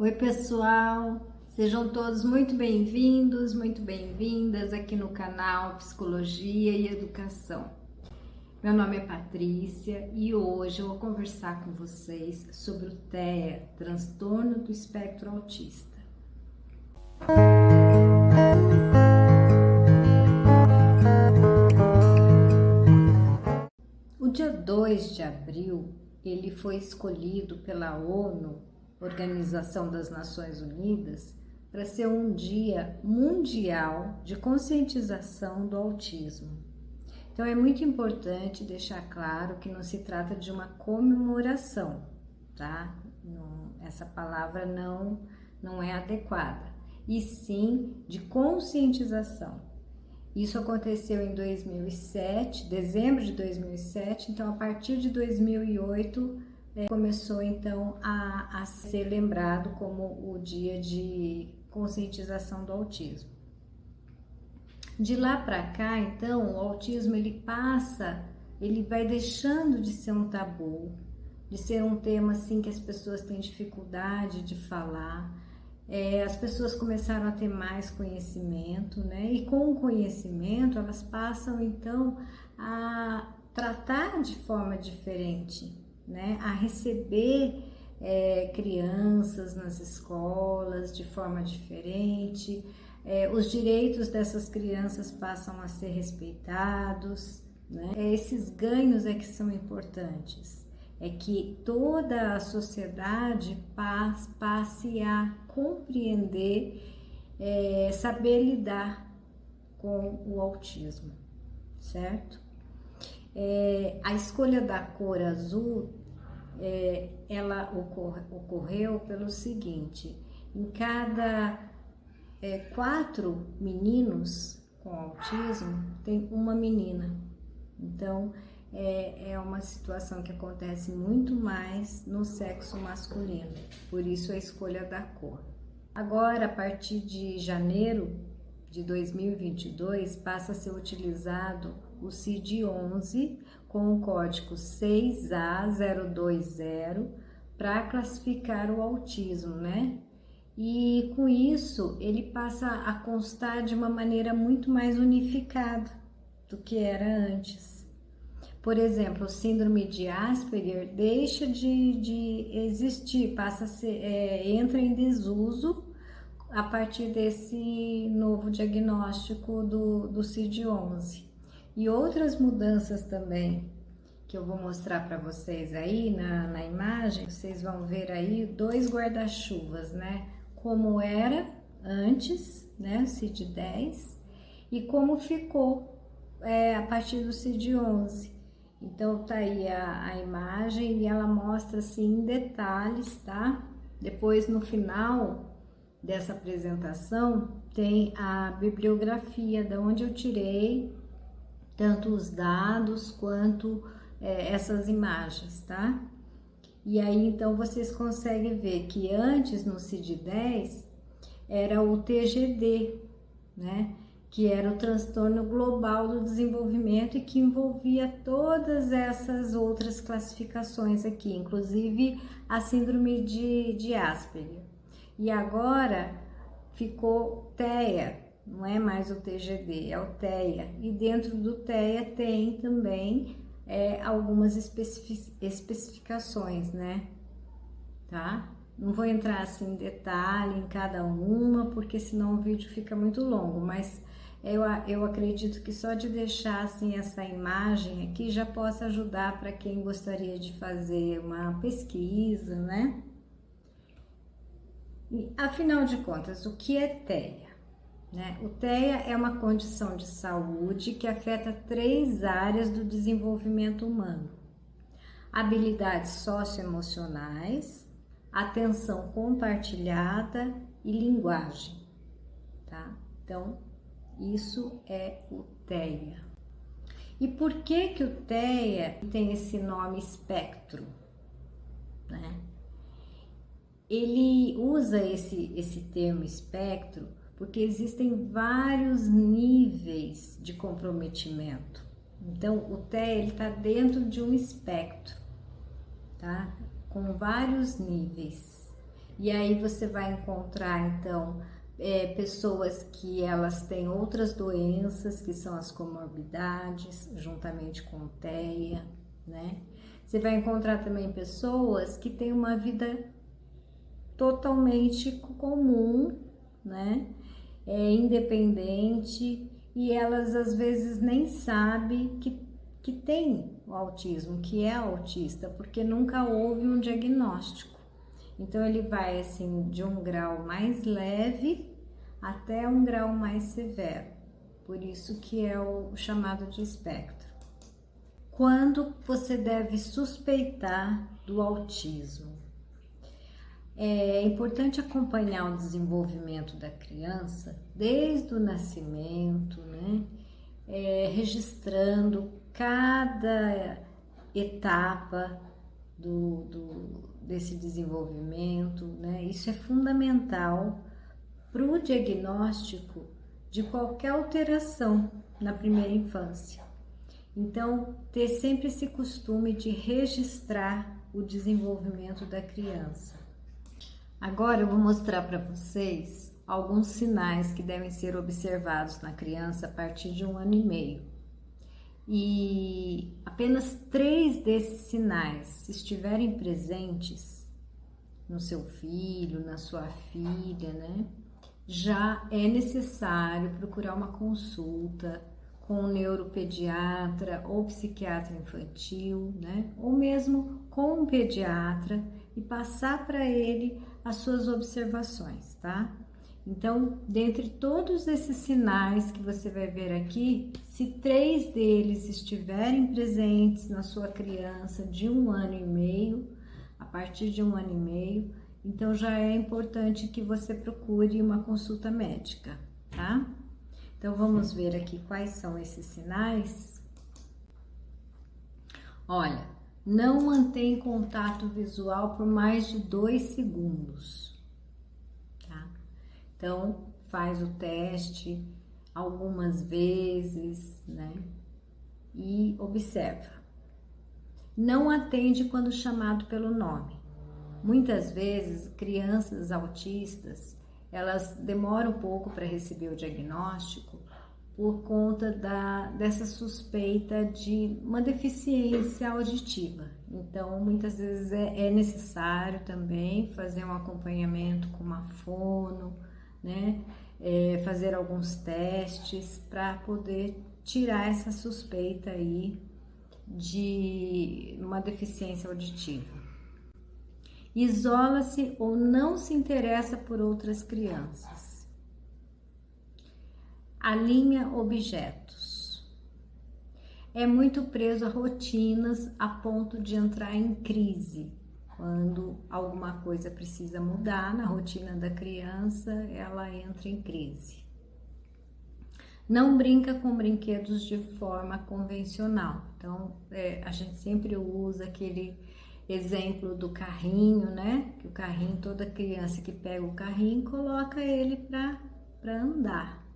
Oi, pessoal! Sejam todos muito bem-vindos, muito bem-vindas aqui no canal Psicologia e Educação. Meu nome é Patrícia e hoje eu vou conversar com vocês sobre o TEA, Transtorno do Espectro Autista. O dia 2 de abril, ele foi escolhido pela ONU, Organização das Nações Unidas, para ser um dia mundial de conscientização do autismo. Então é muito importante deixar claro que não se trata de uma comemoração, tá? Essa palavra não é adequada, e sim de conscientização. Isso aconteceu em 2007, dezembro de 2007, então a partir de 2008 começou então a ser lembrado como o dia de conscientização do autismo. De lá para cá, então, o autismo ele vai deixando de ser um tabu, de ser um tema assim que as pessoas têm dificuldade de falar. As pessoas começaram a ter mais conhecimento, né? E com o conhecimento elas passam então a tratar de forma diferente, né? A receber crianças nas escolas de forma diferente. Os direitos dessas crianças passam a ser respeitados, né? Esses ganhos é que são importantes. É que toda a sociedade passe a compreender, saber lidar com o autismo, certo? A escolha da cor azul, ela ocorreu pelo seguinte: em cada 4 meninos com autismo, tem uma menina. Então, é uma situação que acontece muito mais no sexo masculino, por isso a escolha da cor. Agora, a partir de janeiro de 2022, passa a ser utilizado o CID-11 com o código 6A020 para classificar o autismo, né? E com isso, ele passa a constar de uma maneira muito mais unificada do que era antes. Por exemplo, o síndrome de Asperger deixa de existir, passa a ser, entra em desuso a partir desse novo diagnóstico do CID-11. E outras mudanças também, que eu vou mostrar para vocês aí na imagem, vocês vão ver aí 2 guarda-chuvas, né? Como era antes, né, o CID-10, e como ficou a partir do CID-11. Então tá aí a imagem e ela mostra assim em detalhes, tá? Depois no final dessa apresentação tem a bibliografia da onde eu tirei tanto os dados quanto essas imagens, tá? E aí então vocês conseguem ver que antes no CID-10 era o TGD, né? Que era o transtorno global do desenvolvimento e que envolvia todas essas outras classificações aqui, inclusive a síndrome de Asperger. E agora ficou TEA, não é mais o TGD, é o TEA. E dentro do TEA tem também algumas especificações, né? Tá? Não vou entrar assim em detalhe em cada uma, porque senão o vídeo fica muito longo, mas eu acredito que só de deixar assim essa imagem aqui já possa ajudar para quem gostaria de fazer uma pesquisa, né? E, afinal de contas, o que é TEA? Né? O TEA é uma condição de saúde que afeta 3 áreas do desenvolvimento humano: habilidades socioemocionais, atenção compartilhada e linguagem, tá? Então, isso é o TEA. E por que o TEA tem esse nome espectro, né? Ele usa esse termo espectro porque existem vários níveis de comprometimento. Então, o TEA ele está dentro de um espectro, tá? Com vários níveis. E aí você vai encontrar, então, pessoas que elas têm outras doenças, que são as comorbidades, juntamente com o TEA, né? Você vai encontrar também pessoas que têm uma vida totalmente comum, né? Independente, e elas às vezes nem sabem que tem o autismo, que é autista, porque nunca houve um diagnóstico. Então ele vai assim de um grau mais leve até um grau mais severo. Por isso que é o chamado de espectro. Quando você deve suspeitar do autismo? É importante acompanhar o desenvolvimento da criança desde o nascimento, né? Registrando cada etapa desse desenvolvimento, né? Isso é fundamental para o diagnóstico de qualquer alteração na primeira infância. Então, ter sempre esse costume de registrar o desenvolvimento da criança. Agora eu vou mostrar para vocês alguns sinais que devem ser observados na criança a partir de 1 ano e meio. E apenas 3 desses sinais, se estiverem presentes no seu filho, na sua filha, né, já é necessário procurar uma consulta com um neuropediatra ou psiquiatra infantil, né, ou mesmo com um pediatra e passar para ele as suas observações, tá? Então, dentre todos esses sinais que você vai ver aqui, se 3 deles estiverem presentes na sua criança de 1 ano e meio, a partir de 1 ano e meio, então já é importante que você procure uma consulta médica, tá? Então, vamos ver aqui quais são esses sinais. Olha, não mantém contato visual por mais de 2 segundos, tá? Então, faz o teste algumas vezes, né? E observa. Não atende quando chamado pelo nome. Muitas vezes, crianças autistas, elas demoram um pouco para receber o diagnóstico por conta dessa suspeita de uma deficiência auditiva. Então, muitas vezes é necessário também fazer um acompanhamento com uma fono, né? Fazer alguns testes para poder tirar essa suspeita aí de uma deficiência auditiva. Isola-se ou não se interessa por outras crianças. Alinha objetos. É muito preso a rotinas a ponto de entrar em crise. Quando alguma coisa precisa mudar na rotina da criança, ela entra em crise. Não brinca com brinquedos de forma convencional. Então, a gente sempre usa aquele exemplo do carrinho, né? Que o carrinho, toda criança que pega o carrinho, coloca ele para andar.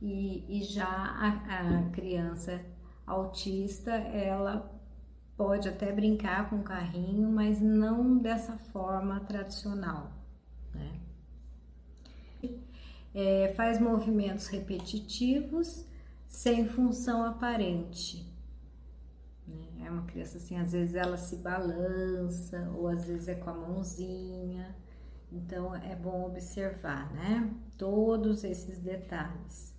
E já a criança autista, ela pode até brincar com o carrinho, mas não dessa forma tradicional, né? Faz movimentos repetitivos sem função aparente. É uma criança assim, às vezes ela se balança, ou às vezes é com a mãozinha. Então é bom observar, né? Todos esses detalhes.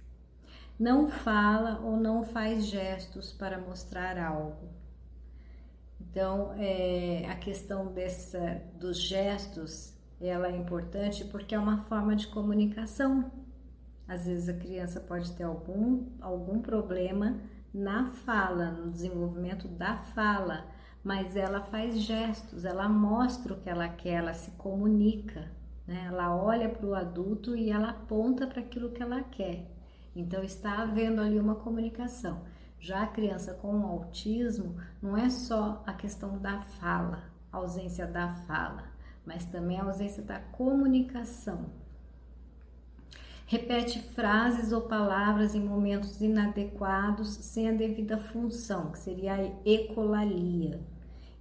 Não fala ou não faz gestos para mostrar algo. Então, a questão dos gestos, ela é importante porque é uma forma de comunicação. Às vezes a criança pode ter algum problema na fala, no desenvolvimento da fala, mas ela faz gestos, ela mostra o que ela quer, ela se comunica, né? Ela olha para o adulto e ela aponta para aquilo que ela quer. Então está havendo ali uma comunicação. Já a criança com autismo não é só a questão da fala, a ausência da fala, mas também a ausência da comunicação. Repete frases ou palavras em momentos inadequados sem a devida função, que seria a ecolalia.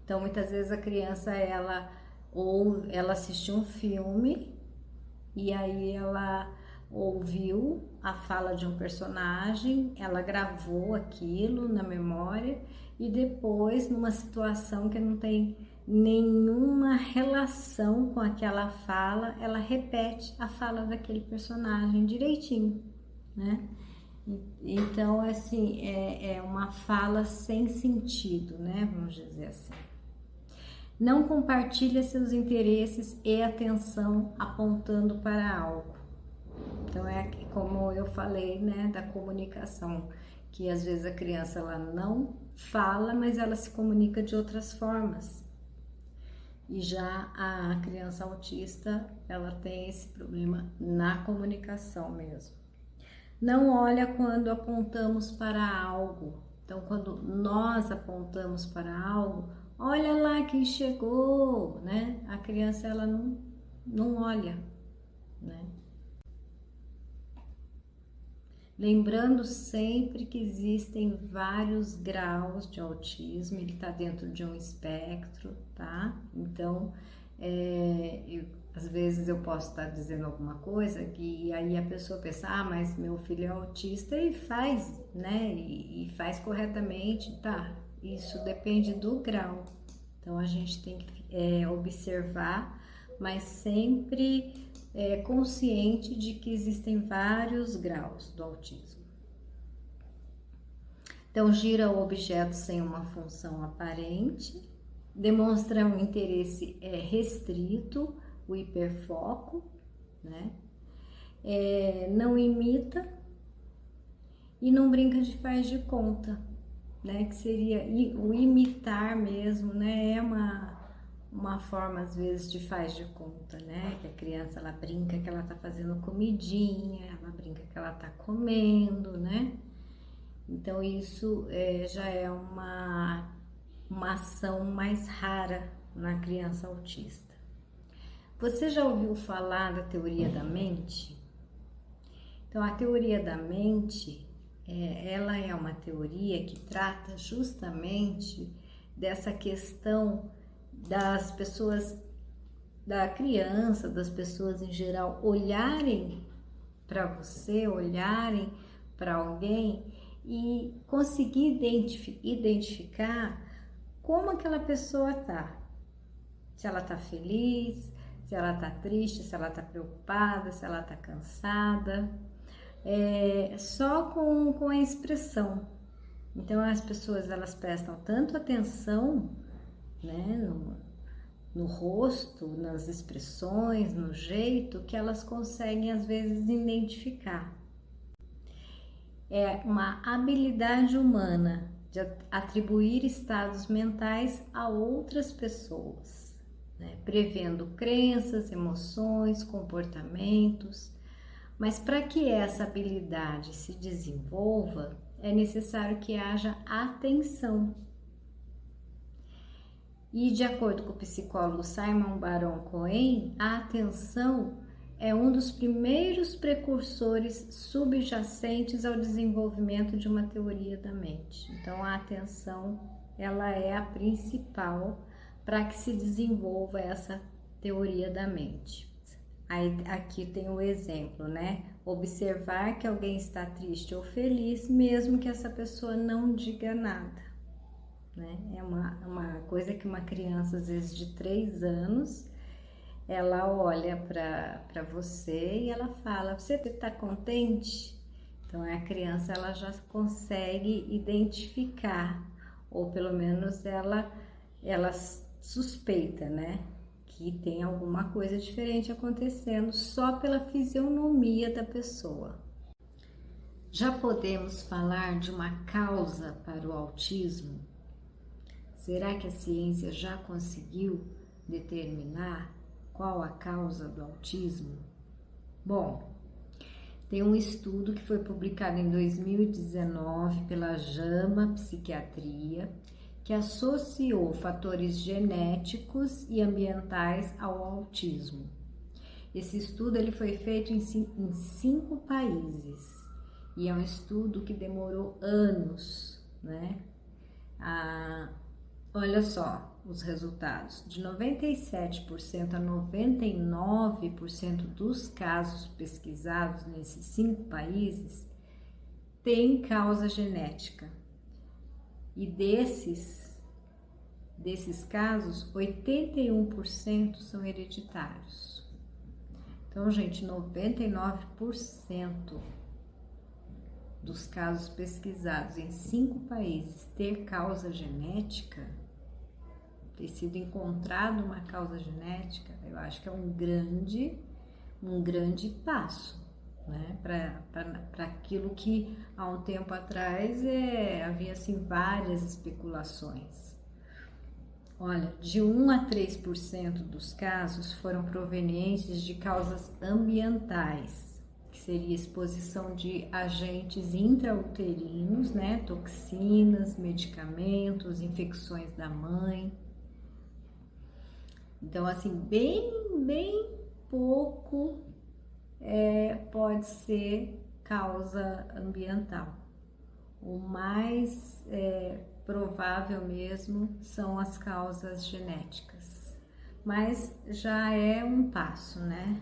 Então, muitas vezes a criança, ela ou ela assistiu um filme e aí ela ouviu a fala de um personagem, ela gravou aquilo na memória e depois, numa situação que não tem nenhuma relação com aquela fala, ela repete a fala daquele personagem direitinho, né? Então, assim, é uma fala sem sentido, né? Vamos dizer assim. Não compartilha seus interesses e atenção apontando para algo. Então, é como eu falei, né, da comunicação, que às vezes a criança ela não fala, mas ela se comunica de outras formas. E já a criança autista, ela tem esse problema na comunicação mesmo. Não olha quando apontamos para algo. Então, quando nós apontamos para algo, olha lá quem chegou, né? A criança, ela não olha, né? Lembrando sempre que existem vários graus de autismo, ele está dentro de um espectro, tá? Então, às vezes eu posso estar dizendo alguma coisa e aí a pessoa pensa, mas meu filho é autista e faz, né? E faz corretamente, tá? Isso depende do grau. Então, a gente tem que observar, mas sempre consciente de que existem vários graus do autismo. Então, gira o objeto sem uma função aparente, demonstra um interesse restrito, o hiperfoco, né? Não imita e não brinca de faz de conta, né? Que seria o imitar mesmo, né? É uma forma, às vezes, de faz de conta, né? Que a criança, ela brinca que ela tá fazendo comidinha, ela brinca que ela tá comendo, né? Então, isso já é uma ação mais rara na criança autista. Você já ouviu falar da teoria da mente? Então, a teoria da mente, ela é uma teoria que trata justamente dessa questão das pessoas, da criança, das pessoas em geral, olharem para você, olharem para alguém e conseguir identificar como aquela pessoa tá. Se ela tá feliz, se ela tá triste, se ela tá preocupada, se ela tá cansada. Só com a expressão. Então, as pessoas, elas prestam tanto atenção, né, no rosto, nas expressões, no jeito, que elas conseguem às vezes identificar. É uma habilidade humana de atribuir estados mentais a outras pessoas, né? Prevendo crenças, emoções, comportamentos. Mas para que essa habilidade se desenvolva, é necessário que haja atenção. E de acordo com o psicólogo Simon Baron-Cohen, a atenção é um dos primeiros precursores subjacentes ao desenvolvimento de uma teoria da mente. Então, a atenção, ela é a principal para que se desenvolva essa teoria da mente. Aí, aqui tem o exemplo, né? Observar que alguém está triste ou feliz, mesmo que essa pessoa não diga nada. Né? É uma coisa que uma criança, às vezes de 3 anos, ela olha para você e ela fala, você está contente? Então, a criança, ela já consegue identificar, ou pelo menos ela suspeita, né? Que tem alguma coisa diferente acontecendo só pela fisionomia da pessoa. Já podemos falar de uma causa para o autismo? Será que a ciência já conseguiu determinar qual a causa do autismo? Bom, tem um estudo que foi publicado em 2019 pela JAMA Psiquiatria, que associou fatores genéticos e ambientais ao autismo. Esse estudo ele foi feito em 5 países e é um estudo que demorou anos, né? Olha só, os resultados. De 97% a 99% dos casos pesquisados nesses 5 países tem causa genética. E desses casos, 81% são hereditários. Então, gente, 99% dos casos pesquisados em 5 países ter causa genética, ter sido encontrado uma causa genética, eu acho que é um grande passo, né, para aquilo que há um tempo atrás havia assim várias especulações. Olha, de 1 a 3% dos casos foram provenientes de causas ambientais, que seria exposição de agentes intrauterinos, né, toxinas, medicamentos, infecções da mãe. Então, assim, bem pouco pode ser causa ambiental. O mais provável mesmo são as causas genéticas, mas já é um passo, né,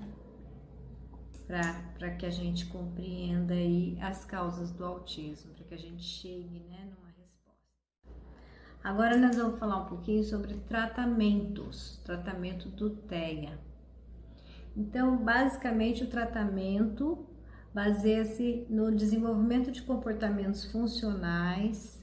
para que a gente compreenda aí as causas do autismo, para que a gente chegue, né, numa resposta. Agora nós vamos falar um pouquinho sobre tratamento do TEA. Então, basicamente, o tratamento baseia-se no desenvolvimento de comportamentos funcionais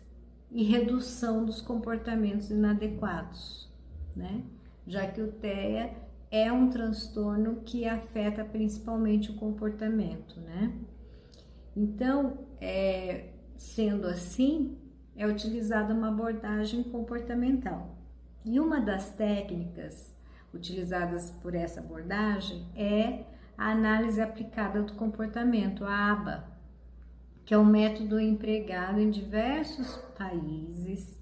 e redução dos comportamentos inadequados, né? Já que o TEA é um transtorno que afeta principalmente o comportamento, né? Então, sendo assim, é utilizada uma abordagem comportamental. E uma das técnicas utilizadas por essa abordagem é a análise aplicada do comportamento, a ABA, que é um método empregado em diversos países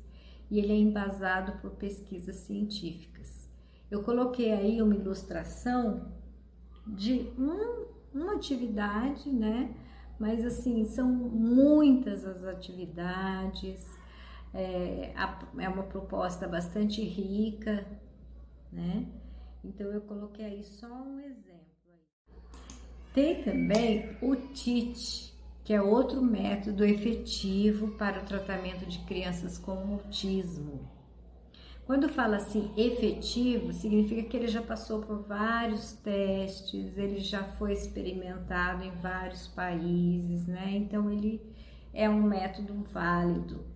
e ele é embasado por pesquisas científicas. Eu coloquei aí uma ilustração de uma atividade, né? Mas assim, são muitas as atividades, é uma proposta bastante rica, né? Então eu coloquei aí só um exemplo. Tem também o TEACH, que é outro método efetivo para o tratamento de crianças com autismo. Quando fala assim efetivo, significa que ele já passou por vários testes, ele já foi experimentado em vários países, né? Então ele é um método válido.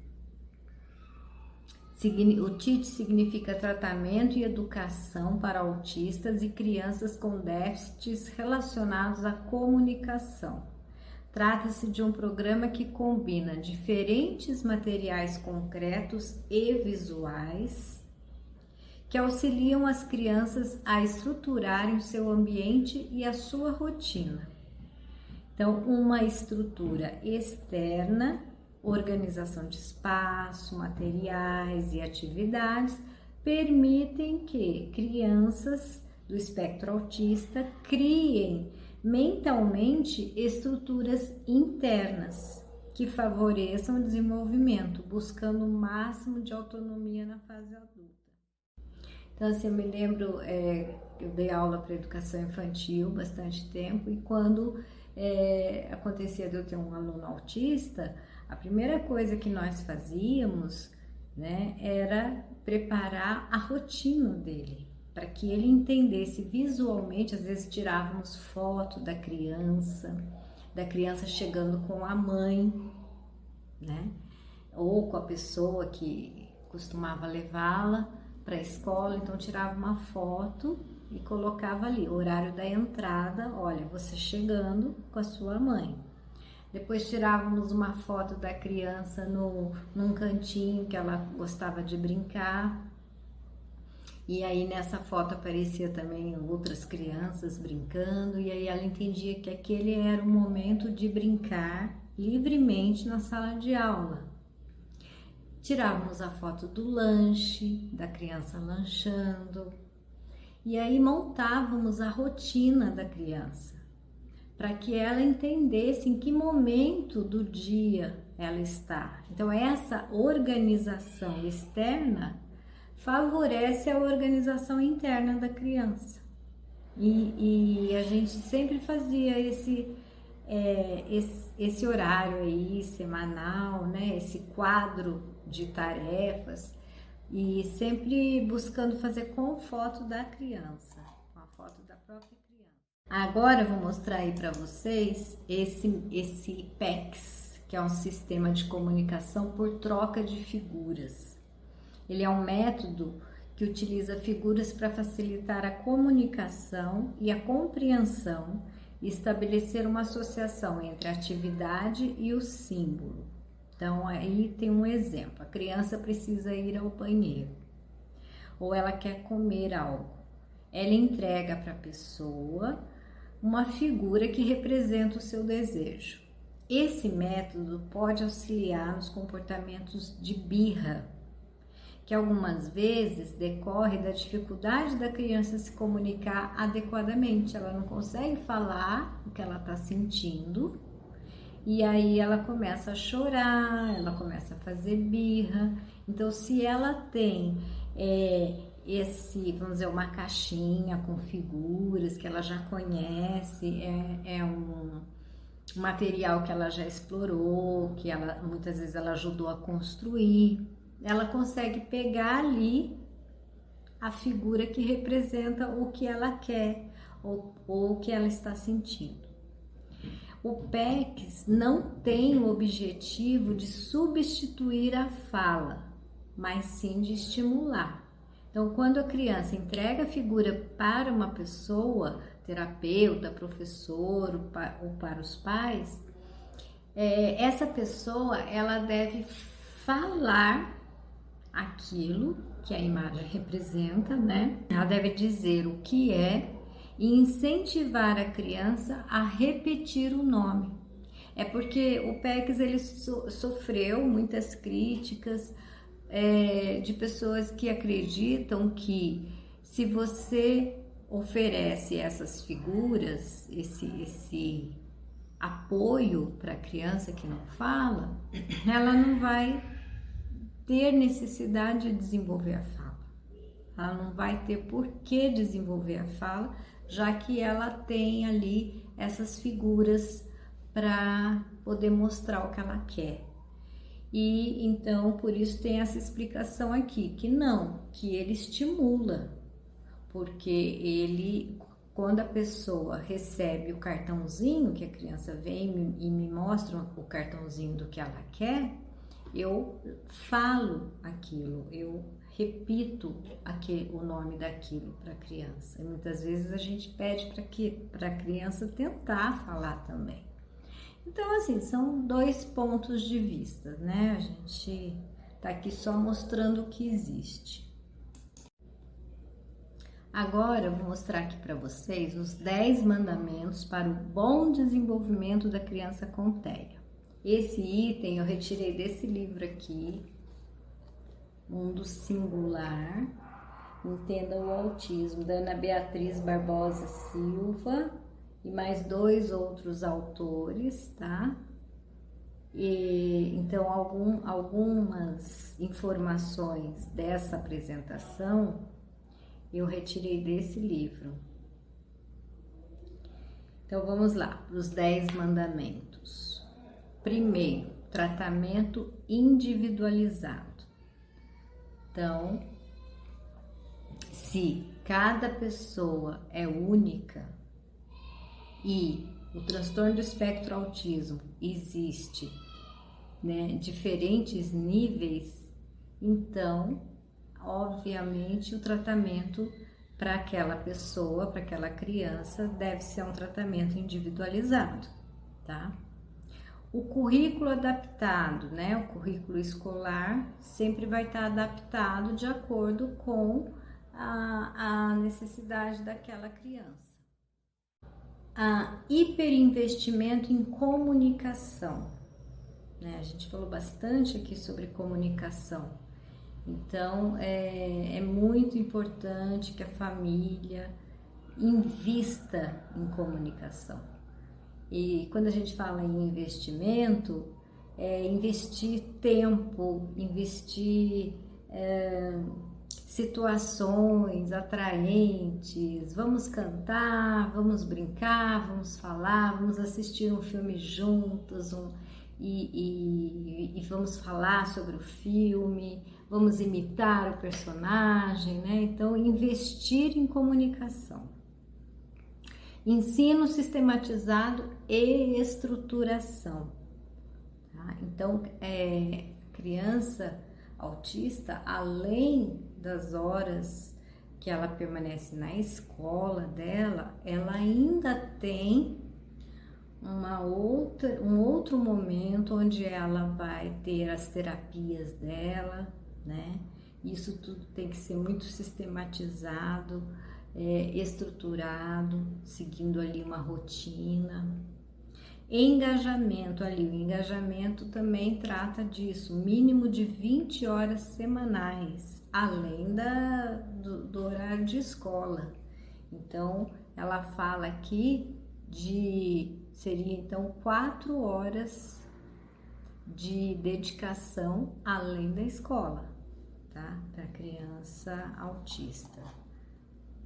O TEACH significa tratamento e educação para autistas e crianças com déficits relacionados à comunicação. Trata-se de um programa que combina diferentes materiais concretos e visuais que auxiliam as crianças a estruturarem o seu ambiente e a sua rotina. Então, uma estrutura externa, organização de espaço, materiais e atividades permitem que crianças do espectro autista criem mentalmente estruturas internas que favoreçam o desenvolvimento, buscando o máximo de autonomia na fase adulta. Então, assim, eu me lembro, eu dei aula para educação infantil bastante tempo e quando acontecia de eu ter um aluno autista, a primeira coisa que nós fazíamos, né, era preparar a rotina dele, para que ele entendesse visualmente. Às vezes tirávamos foto da criança chegando com a mãe, né, ou com a pessoa que costumava levá-la para a escola, então tirava uma foto e colocava ali, o horário da entrada, olha, você chegando com a sua mãe. Depois tirávamos uma foto da criança num cantinho que ela gostava de brincar. E aí nessa foto aparecia também outras crianças brincando, e aí ela entendia que aquele era o momento de brincar livremente na sala de aula. Tirávamos a foto do lanche, da criança lanchando, e aí montávamos a rotina da criança, para que ela entendesse em que momento do dia ela está. Então essa organização externa favorece a organização interna da criança. E a gente sempre fazia esse horário aí semanal, né? Esse quadro de tarefas, e sempre buscando fazer com foto da criança, com a foto da própria criança. Agora eu vou mostrar aí para vocês esse PECS, que é um sistema de comunicação por troca de figuras. Ele é um método que utiliza figuras para facilitar a comunicação e a compreensão e estabelecer uma associação entre a atividade e o símbolo. Então, aí tem um exemplo: a criança precisa ir ao banheiro ou ela quer comer algo. Ela entrega para a pessoa uma figura que representa o seu desejo. Esse método pode auxiliar nos comportamentos de birra, que algumas vezes decorre da dificuldade da criança se comunicar adequadamente. Ela não consegue falar o que ela está sentindo, e aí ela começa a chorar, ela começa a fazer birra. Então, se ela tem vamos dizer, uma caixinha com figuras que ela já conhece, um material que ela já explorou, que muitas vezes ela ajudou a construir, ela consegue pegar ali a figura que representa o que ela quer ou o que ela está sentindo. O PECS não tem o objetivo de substituir a fala, mas sim de estimular. Então, quando a criança entrega a figura para uma pessoa, terapeuta, professor ou para os pais, essa pessoa ela deve falar aquilo que a imagem representa, né? Ela deve dizer o que é e incentivar a criança a repetir o nome. É porque o PECS ele sofreu muitas críticas de pessoas que acreditam que se você oferece essas figuras, esse apoio para a criança que não fala, ela não vai ter necessidade de desenvolver a fala. Ela não vai ter por que desenvolver a fala, já que ela tem ali essas figuras para poder mostrar o que ela quer. E então, por isso tem essa explicação aqui, que ele estimula, porque quando a pessoa recebe o cartãozinho, que a criança vem e me mostra o cartãozinho do que ela quer, eu falo aquilo, eu repito o nome daquilo para a criança. E muitas vezes a gente pede para a criança tentar falar também. Então, assim, são dois pontos de vista, né? A gente tá aqui só mostrando o que existe. Agora eu vou mostrar aqui para vocês os 10 mandamentos para o bom desenvolvimento da criança com TEA. Esse item eu retirei desse livro aqui, Mundo Singular, Entenda o Autismo, da Ana Beatriz Barbosa Silva e mais 2 outros autores, tá? Então, algumas informações dessa apresentação eu retirei desse livro. Então, vamos lá, os 10 mandamentos. Primeiro, tratamento individualizado. Então, se cada pessoa é única e o transtorno do espectro autismo existe, né, diferentes níveis, então, obviamente, o tratamento para aquela pessoa, para aquela criança, deve ser um tratamento individualizado, tá? O currículo adaptado, né? O currículo escolar sempre vai estar adaptado de acordo com a necessidade daquela criança. Hiperinvestimento em comunicação, né? A gente falou bastante aqui sobre comunicação. Então, é muito importante que a família invista em comunicação. E quando a gente fala em investimento, investir tempo, investir situações atraentes, vamos cantar, vamos brincar, vamos falar, vamos assistir um filme juntos e vamos falar sobre o filme, vamos imitar o personagem, né? Então, investir em comunicação. Ensino sistematizado e estruturação. Tá? Então, criança autista, além das horas que ela permanece na escola dela, ela ainda tem um outro momento onde ela vai ter as terapias dela, né? Isso tudo tem que ser muito sistematizado, estruturado, seguindo ali uma rotina. Engajamento ali, o engajamento também trata disso, mínimo de 20 horas semanais, além do horário de escola. Então, ela fala aqui seria então 4 horas de dedicação além da escola, tá? Para criança autista.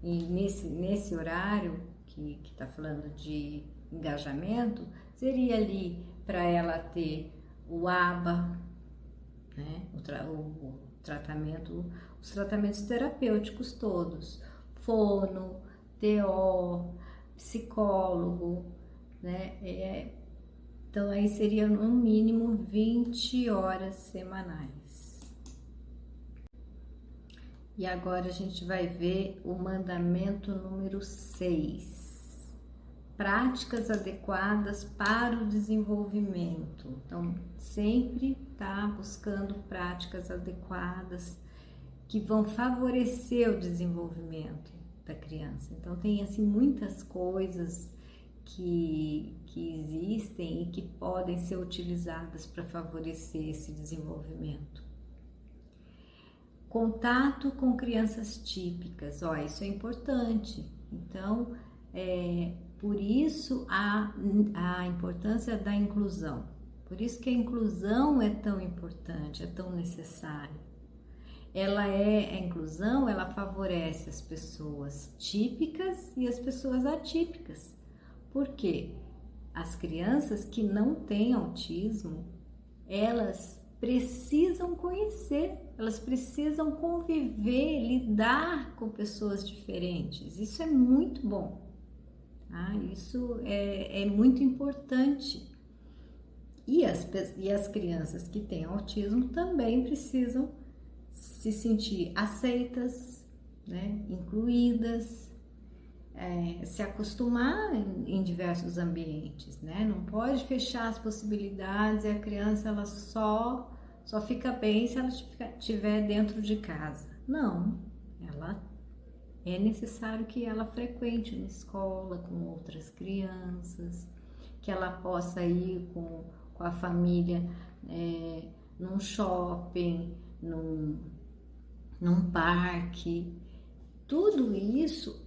E nesse horário que tá falando de engajamento, seria ali para ela ter o ABA, né? Os tratamentos terapêuticos todos, fono, TO, psicólogo, né? Então aí seria no mínimo 20 horas semanais. E agora a gente vai ver o mandamento número 6. Práticas adequadas para o desenvolvimento. Então, sempre tá buscando práticas adequadas que vão favorecer o desenvolvimento da criança. Então, tem assim muitas coisas que existem e que podem ser utilizadas para favorecer esse desenvolvimento. Contato com crianças típicas, isso é importante. Então, por isso a importância da inclusão. Por isso que a inclusão é tão importante, é tão necessária. A inclusão, ela favorece as pessoas típicas e as pessoas atípicas. Por quê? As crianças que não têm autismo, elas precisam conhecer, elas precisam conviver, lidar com pessoas diferentes. Isso é muito bom. Isso é muito importante. E as crianças que têm autismo também precisam se sentir aceitas, né? Incluídas, se acostumar em diversos ambientes, né? Não pode fechar as possibilidades e a criança ela só fica bem se ela estiver dentro de casa. Não, é necessário que ela frequente uma escola com outras crianças, que ela possa ir com a família num shopping, num parque. Tudo isso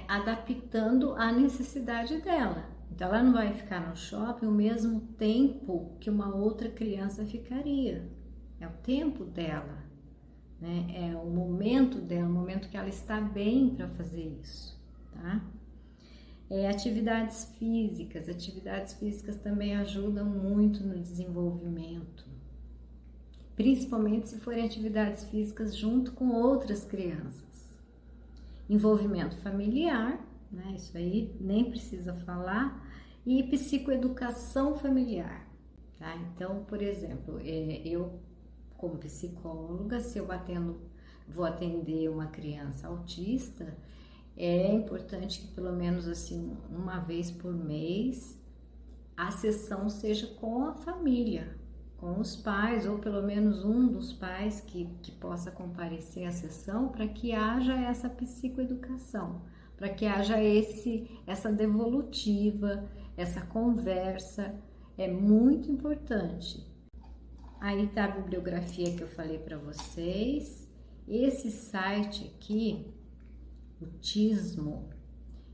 adaptando à necessidade dela. Então, ela não vai ficar no shopping o mesmo tempo que uma outra criança ficaria. É o tempo dela. É o momento dela, o momento que ela está bem para fazer isso, tá? Atividades físicas também ajudam muito no desenvolvimento, principalmente se forem atividades físicas junto com outras crianças. Envolvimento familiar, né? Isso aí nem precisa falar, e psicoeducação familiar, tá? Então, por exemplo, eu como psicóloga, se eu vou atender uma criança autista, é importante que pelo menos assim, uma vez por mês, a sessão seja com a família, com os pais, ou pelo menos um dos pais que possa comparecer à sessão, para que haja essa psicoeducação, para que haja essa devolutiva, essa conversa, é muito importante. Aí tá a bibliografia que eu falei para vocês. Esse site aqui, o Tismo,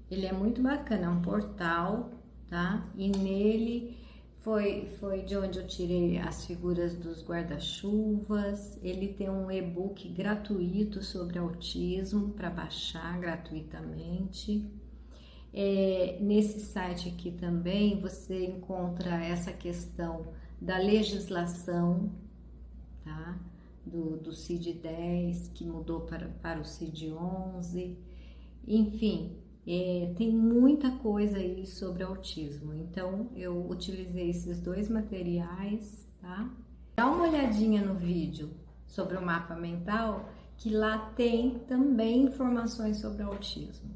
ele é muito bacana, é um portal, tá? E nele Foi de onde eu tirei as figuras dos guarda-chuvas. Ele tem um e-book gratuito sobre autismo para baixar gratuitamente. Nesse site aqui também você encontra essa questão da legislação, tá? Do CID-10, que mudou para o CID-11, enfim, tem muita coisa aí sobre autismo. Então, eu utilizei esses dois materiais, tá? Dá uma olhadinha no vídeo sobre o mapa mental, que lá tem também informações sobre autismo.